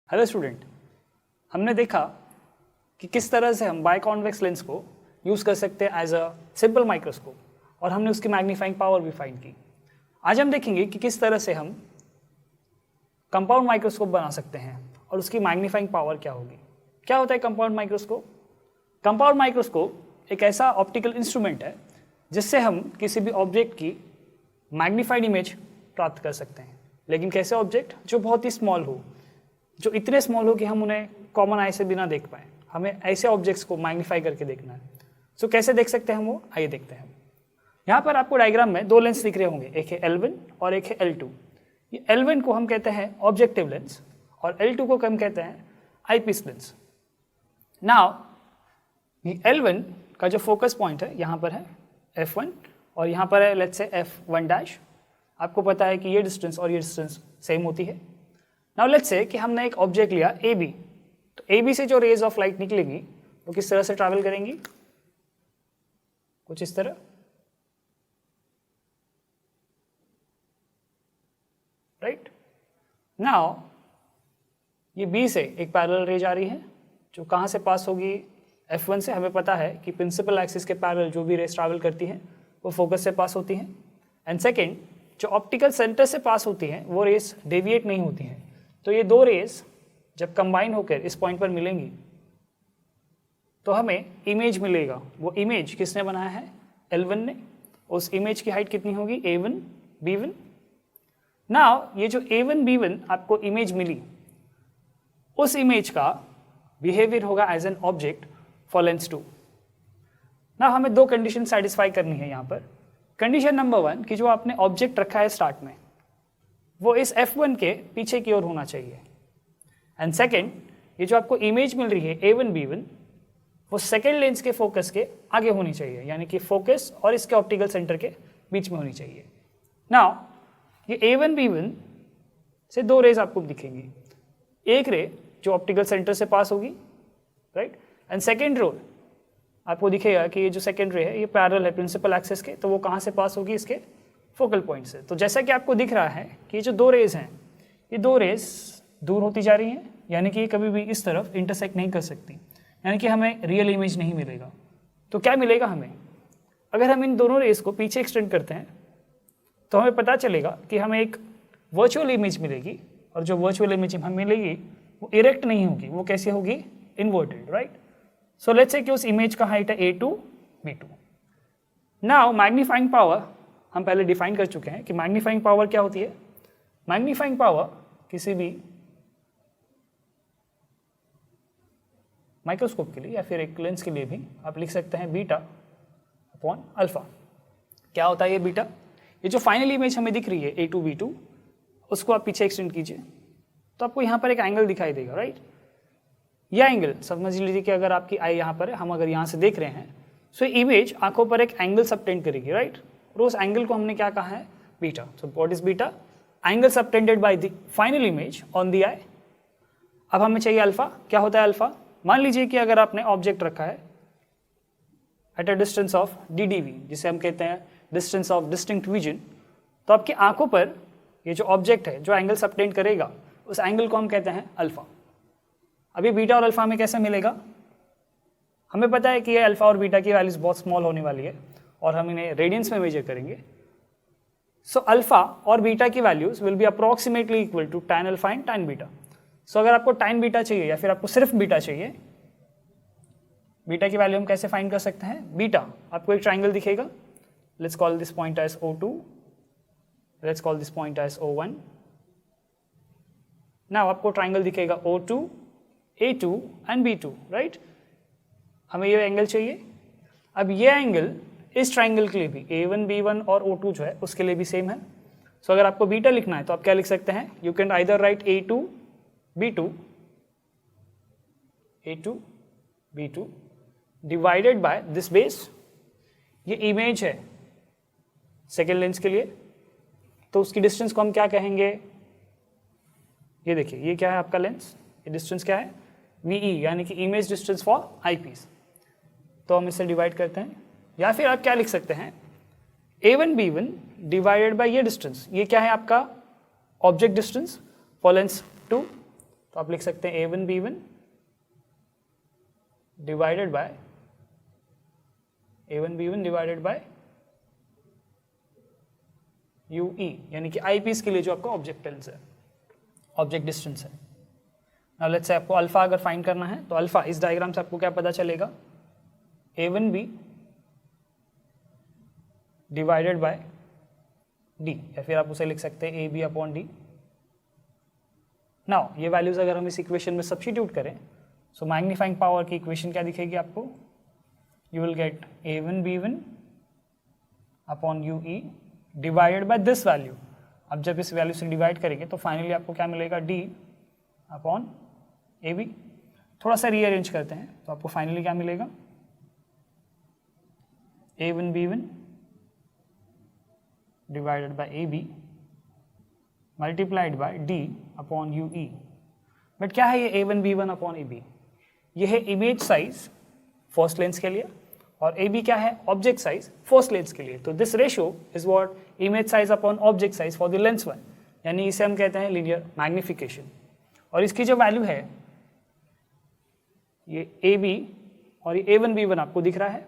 Hello student, हमने देखा कि किस तरह से हम बाइकॉन्वेक्स लेंस को यूज़ कर सकते हैं एज अ सिंपल माइक्रोस्कोप और हमने उसकी मैग्नीफाइंग पावर भी फाइंड की। आज हम देखेंगे कि किस तरह से हम कंपाउंड माइक्रोस्कोप बना सकते हैं और उसकी मैग्नीफाइंग पावर क्या होगी। क्या होता है कंपाउंड माइक्रोस्कोप? कंपाउंड माइक्रोस्कोप एक ऐसा ऑप्टिकल इंस्ट्रूमेंट है जिससे हम किसी भी ऑब्जेक्ट की मैग्नीफाइड इमेज प्राप्त कर सकते हैं। लेकिन कैसे ऑब्जेक्ट? जो बहुत ही स्मॉल हो, जो इतने स्मॉल हो कि हम उन्हें कॉमन आई से बिना देख पाए। हमें ऐसे ऑब्जेक्ट्स को मैग्नीफाई करके देखना है। सो कैसे देख सकते हैं हम वो? आइए देखते हैं। यहाँ पर आपको डायग्राम में दो लेंस दिख रहे होंगे, एक है L1 और एक है L2। ये L1 को हम कहते हैं ऑब्जेक्टिव लेंस और L2 को हम कहते हैं आईपीस लेंस। नाउ ये L1 का जो फोकस पॉइंट है यहाँ पर है f1 और यहाँ पर है लेट्स से f1'। आपको पता है कि ये डिस्टेंस और ये डिस्टेंस सेम होती है। नाउ लेट्स से कि हमने एक ऑब्जेक्ट लिया AB, तो AB से जो रेज ऑफ लाइट निकलेंगी वो किस तरह से ट्रैवल करेंगी? कुछ इस तरह, राइट। नाउ ये B से एक पैरेलल रे जा रही है जो कहाँ से पास होगी? F1 से। हमें पता है कि प्रिंसिपल एक्सिस के पैरेलल जो भी रेज ट्रैवल करती हैं वो फोकस से पास होती हैं। एंड सेकेंड, जो ऑप्टिकल सेंटर से पास होती हैं वो रेज डेविएट नहीं होती हैं। तो ये दो रेज जब कंबाइन होकर इस पॉइंट पर मिलेंगी तो हमें इमेज मिलेगा। वो इमेज किसने बनाया है? L1 ने। उस इमेज की हाइट कितनी होगी? A1 B1। नाउ ये जो A1 B1 आपको इमेज मिली, उस इमेज का बिहेवियर होगा as an object for lens 2। Now हमें दो कंडीशन सेटिस्फाई करनी है यहाँ पर। कंडीशन नंबर 1 कि जो आपने ऑब्जेक्ट रखा है स्टार्ट में वो इस F1 के पीछे की ओर होना चाहिए। एंड सेकेंड, ये जो आपको इमेज मिल रही है A1 B1 वो सेकेंड लेंस के फोकस के आगे होनी चाहिए, यानी कि फोकस और इसके ऑप्टिकल सेंटर के बीच में होनी चाहिए। नाउ ये A1 B1 से दो रेज आपको दिखेंगी। एक रे जो ऑप्टिकल सेंटर से पास होगी, राइट, एंड सेकेंड रो आपको दिखेगा कि ये जो सेकेंड रे है ये पैरेलल है प्रिंसिपल एक्सिस के, तो वो कहाँ से पास होगी? इसके फोकल पॉइंट से। तो जैसा कि आपको दिख रहा है कि ये जो दो रेज हैं ये दो रेज दूर होती जा रही हैं, यानी कि ये कभी भी इस तरफ इंटरसेक्ट नहीं कर सकती, यानी कि हमें रियल इमेज नहीं मिलेगा। तो क्या मिलेगा हमें? अगर हम इन दोनों रेज को पीछे एक्सटेंड करते हैं तो हमें पता चलेगा कि हमें एक वर्चुअल इमेज मिलेगी और जो वर्चुअल इमेज हमें मिलेगी वो इरेक्ट नहीं होगी, वो कैसे होगी? Inverted, right. So let's say कि उस इमेज का हाइट है A2 B2। Now magnifying power हम पहले डिफाइन कर चुके हैं कि मैग्नीफाइंग पावर क्या होती है। मैग्नीफाइंग पावर किसी भी माइक्रोस्कोप के लिए या फिर एक लेंस के लिए भी आप लिख सकते हैं बीटा अपॉन अल्फा। क्या होता है ये बीटा? ये जो फाइनल इमेज हमें दिख रही है A2 B2, उसको आप पीछे एक्सटेंड कीजिए तो आपको यहाँ पर एक एंगल दिखाई देगा, राइट। यह एंगल समझ लीजिए कि अगर आपकी आई यहाँ पर है, हम अगर यहाँ से देख रहे हैं, सो इमेज आंखों पर एक एंगल सबटेंड करेगी, राइट। और उस एंगल को हमने क्या कहा है? Beta. So what is beta? Angle subtended by the final image on the eye. अब हमें चाहिए अल्फा। क्या होता है अल्फा? मान लीजिए कि अगर आपने ऑब्जेक्ट रखा है at a distance of DDV, जिसे हम कहते हैं डिस्टेंस ऑफ डिस्टिंक्ट विजन, तो आपकी आंखों पर ये जो ऑब्जेक्ट है जो एंगल सबटेंड करेगा उस एंगल को हम कहते हैं अल्फा। अभी बीटा और अल्फा में कैसे मिलेगा? हमें पता है कि ये अल्फा और बीटा की वैल्यूज बहुत स्मॉल होने वाली है और हम इन्हें रेडियंस में मेजर करेंगे। सो अल्फा और बीटा की values will be approximately equal to tan alpha and tan beta. So अगर आपको tan बीटा चाहिए या फिर आपको सिर्फ बीटा चाहिए, बीटा की वैल्यू हम कैसे फाइंड कर सकते हैं? बीटा आपको एक ट्राइंगल दिखेगा, let's call this point as O2, let's call this point as O1। Now आपको ट्राइंगल दिखेगा O2 A2 and B2, right. हमें ये एंगल चाहिए। अब ये एंगल इस ट्राइंगल के लिए भी A1 B1 और O2 जो है उसके लिए भी सेम है। सो अगर आपको बीटा लिखना है तो आप क्या लिख सकते हैं? You can either right A2 B2 divided by this base. ये इमेज है सेकेंड लेंस के लिए, तो उसकी डिस्टेंस को हम क्या कहेंगे? ये देखिए, ये क्या है आपका लेंस, ये डिस्टेंस क्या है? VE, यानी कि इमेज डिस्टेंस फॉर आईपीस। तो हम इससे डिवाइड करते हैं, या फिर आप क्या लिख सकते हैं? A1 B1 डिवाइडेड बाय ये डिस्टेंस। ये क्या है आपका? Object distance for lens 2। तो आप लिख सकते हैं A1 B1 divided by A1 B1 divided by UE, यानी कि आई पीस के लिए जो आपका ऑब्जेक्ट लेंस है, ऑब्जेक्ट डिस्टेंस है। नाउ लेट्स से आपको अल्फा अगर फाइंड करना है तो अल्फा इस डायग्राम से आपको क्या पता चलेगा, A1B डिवाइडेड बाय D, या फिर आप उसे लिख सकते हैं AB अपॉन D। नाउ ये वैल्यूज अगर हम इस इक्वेशन में सब्स्टिट्यूट करें, सो मैग्नीफाइंग पावर की इक्वेशन क्या दिखेगी आपको, you will get A1 B1 upon UE divided by this value. अब जब इस वैल्यू से डिवाइड करेंगे तो फाइनली आपको क्या मिलेगा, D अपॉन AB। थोड़ा सा रीअरेंज करते हैं तो आपको फाइनली क्या मिलेगा, A1 B1 divided by AB multiplied by D upon UE। But क्या है ये A1 B1 अपॉन AB, ये है इमेज साइज फर्स्ट लेंस के लिए, और AB क्या है, ऑब्जेक्ट साइज फर्स्ट लेंस के लिए। तो this ratio is what image size upon object size for the lens one, यानी इसे हम कहते हैं लीनियर मैग्निफिकेशन। और इसकी जो वैल्यू है ये AB और ये A1 B1 आपको दिख रहा है,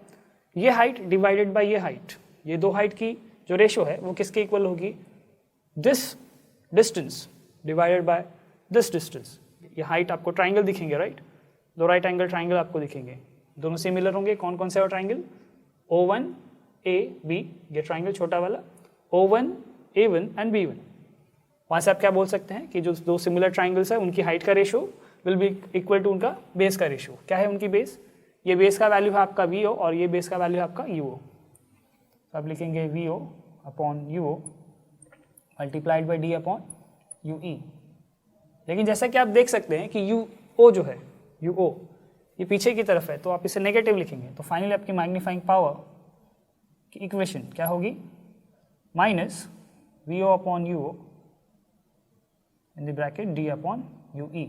ये हाइट डिवाइडेड बाय ये हाइट, ये दो हाइट की जो रेशियो है वो किसके इक्वल होगी, this distance divided by this distance. ये हाइट आपको ट्राइंगल दिखेंगे, राइट, दो राइट एंगल ट्राइंगल आपको दिखेंगे, दोनों सिमिलर होंगे। कौन कौन से और ट्राइंगल, O1 AB, ये ट्राइंगल छोटा वाला, O1 A1 एंड B1। वहाँ से आप क्या बोल सकते हैं कि जो दो सिमिलर ट्राइंगल्स है उनकी हाइट का ratio will be equal to उनका बेस का रेशियो। क्या है उनकी बेस, ये बेस का वैल्यू है आपका VO और ये बेस का वैल्यू है आपका UO। तो आप लिखेंगे VO upon UO multiplied by D upon UE। लेकिन जैसा कि आप देख सकते हैं कि UO जो है, UO ये पीछे की तरफ है, तो आप इसे नेगेटिव लिखेंगे। तो फाइनली आपकी मैग्नीफाइंग पावर की इक्वेशन क्या होगी, minus VO upon UO in the bracket D upon UE।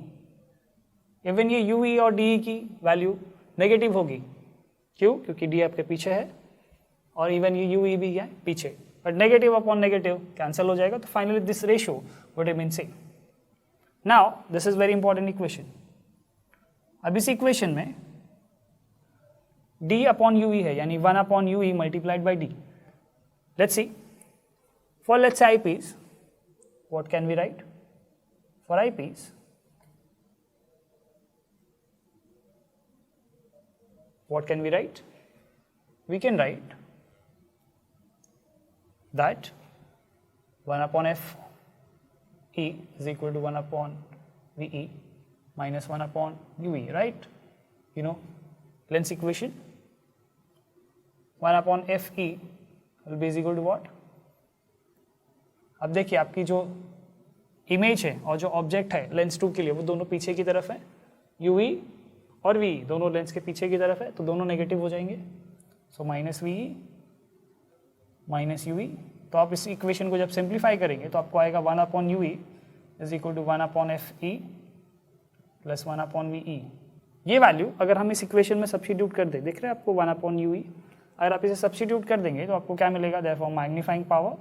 Even ये UE और DE की वैल्यू नेगेटिव होगी, क्यों, क्योंकि D आपके पीछे है और इवन ये UE भी है पीछे, but negative upon negative cancel हो जाएगा। तो finally this ratio would remain same. Now this is very important equation. अब इस इक्वेशन में D अपॉन UE है, यानी 1 upon UE multiplied by D। Let's see, for let's say eyepiece, what can we write, for eyepiece what can we write? We can write that 1 upon F E is equal to 1 upon VE minus 1 upon UE, right? You know, lens equation, 1 upon FE will be is equal to what? अब देखिए आपकी जो image है और जो object है lens 2 के लिए वो दोनों पीछे की तरफ है, UE और VE दोनों लेंस के पीछे की तरफ है, तो दोनों नेगेटिव हो जाएंगे। So minus VE minus UE। तो आप इस इक्वेशन को जब सिंप्लीफाई करेंगे तो आपको आएगा 1 upon UE is equal to 1 upon FE plus 1 upon VE। ये वैल्यू अगर हम इस इक्वेशन में सब्स्टिट्यूट कर दें, देख रहे हैं आपको 1 अपॉन UE, अगर आप इसे सब्स्टिट्यूट कर देंगे तो आपको क्या मिलेगा, therefore magnifying power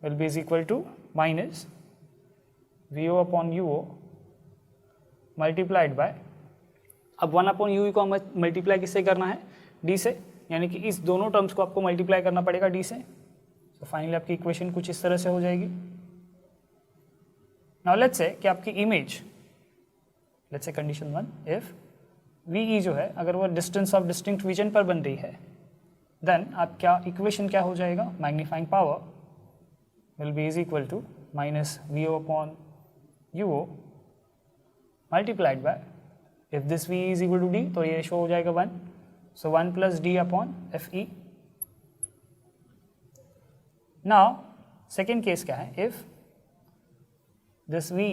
will be is equal to minus VO upon UO multiplied by, अब 1 अपॉन UE को हमें मल्टीप्लाई किससे करना है, D से, यानी कि इस दोनों टर्म्स को आपको मल्टीप्लाई करना पड़ेगा D से। तो फाइनली आपकी इक्वेशन कुछ इस तरह से हो जाएगी। नाउ लेट्स से कि आपकी image, let's say condition 1, if VE जो है अगर वो डिस्टेंस ऑफ डिस्टिंक्ट रीजन पर बन रही है, देन आप क्या इक्वेशन क्या हो जाएगा, magnifying power will be is equal to minus VO upon UO multiplied by, if this V is equal to D तो ये शो हो जाएगा 1, so 1 plus D upon FE। now second case क्या है, if this V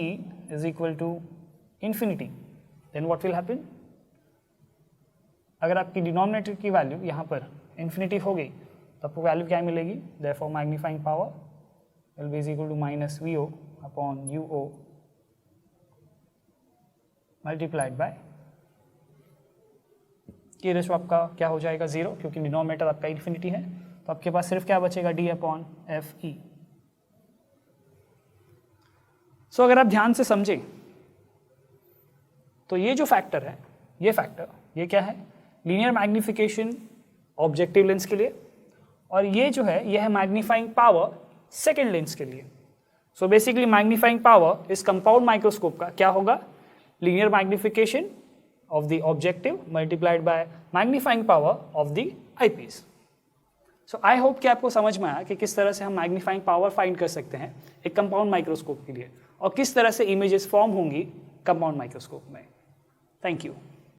is equal to infinity then what will happen, अगर आपकी denominator की value यहाँ पर इन्फिनिटी हो गई तो आपको वैल्यू क्या मिलेगी, therefore magnifying power will be is equal to minus VO upon UO multiplied bye, ये रेशो आपका क्या हो जाएगा 0, क्योंकि डिनोमिनेटर आपका इन्फिनिटी है। तो आपके पास सिर्फ क्या बचेगा, D अपॉन FE। सो अगर आप ध्यान से समझें तो ये जो फैक्टर है, ये फैक्टर, ये क्या है, लीनियर मैग्निफिकेशन ऑब्जेक्टिव लेंस के लिए, और ये जो है ये है मैग्नीफाइंग पावर सेकेंड लेंस के लिए। सो बेसिकली मैग्नीफाइंग पावर इस कंपाउंड माइक्रोस्कोप का क्या होगा, linear magnification of the objective multiplied by magnifying power of the eyepiece. So I hope कि आपको समझ में आया कि किस तरह से हम मैग्नीफाइंग पावर फाइंड कर सकते हैं एक कंपाउंड माइक्रोस्कोप के लिए, और किस तरह से इमेजेस फॉर्म होंगी कंपाउंड माइक्रोस्कोप में। Thank you.